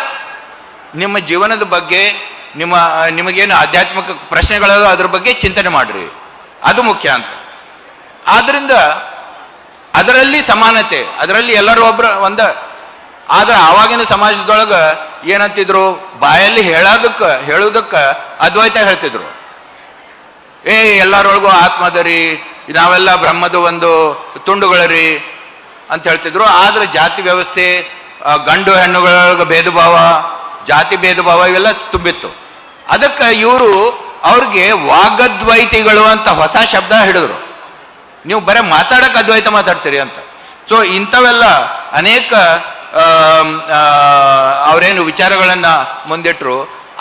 ನಿಮ್ಮ ಜೀವನದ ಬಗ್ಗೆ ನಿಮಗೇನು ಆಧ್ಯಾತ್ಮಿಕ ಪ್ರಶ್ನೆಗಳಲ್ಲ ಅದ್ರ ಬಗ್ಗೆ ಚಿಂತನೆ ಮಾಡ್ರಿ, ಅದು ಮುಖ್ಯ ಅಂತ. ಆದ್ರಿಂದ ಅದರಲ್ಲಿ ಸಮಾನತೆ, ಅದರಲ್ಲಿ ಎಲ್ಲರೂ ಒಂದ. ಆದ್ರೆ ಆವಾಗಿನ ಸಮಾಜದೊಳಗೆ ಏನಂತಿದ್ರು, ಬಾಯಲ್ಲಿ ಹೇಳೋದಕ್ಕೆ ಅದ್ವೈತ ಹೇಳ್ತಿದ್ರು. ಎಲ್ಲರೊಳಗೂ ಆತ್ಮದರಿ, ನಾವೆಲ್ಲ ಬ್ರಹ್ಮದ ಒಂದು ತುಂಡುಗಳರಿ ಅಂತ ಹೇಳ್ತಿದ್ರು. ಆದ್ರೆ ಜಾತಿ ವ್ಯವಸ್ಥೆ, ಗಂಡು ಹೆಣ್ಣುಗಳೊಳಗೆ ಭೇದ ಭಾವ, ಜಾತಿ ಭೇದ ಭಾವ ಇವೆಲ್ಲ ತುಂಬಿತ್ತು. ಅದಕ್ಕೆ ಇವರು ಅವ್ರಿಗೆ ವಾಗದ್ವೈತಿಗಳು ಅಂತ ಹೊಸ ಶಬ್ದ ಹಿಡಿದ್ರು. ನೀವು ಬರೀ ಮಾತಾಡಕ್ಕೆ ಅದ್ವೈತ ಮಾತಾಡ್ತೀರಿ ಅಂತ. ಸೊ ಇಂಥವೆಲ್ಲ ಅನೇಕ ಅವರೇನು ವಿಚಾರಗಳನ್ನು ಮುಂದಿಟ್ಟರು.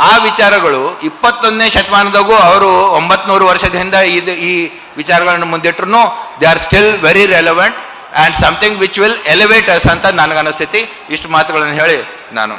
ಆ ವಿಚಾರಗಳು 21ನೇ ಶತಮಾನದಾಗೂ ಅವರು 900 ವರ್ಷದ ಹಿಂದೆ ಈ ವಿಚಾರಗಳನ್ನು ಮುಂದಿಟ್ರು they are still very relevant and something which will elevate us ಅಂತ ನನಗನ್ನಿಸ್ತೈತಿ. ಇಷ್ಟು ಮಾತುಗಳನ್ನು ಹೇಳಿ ನಾನು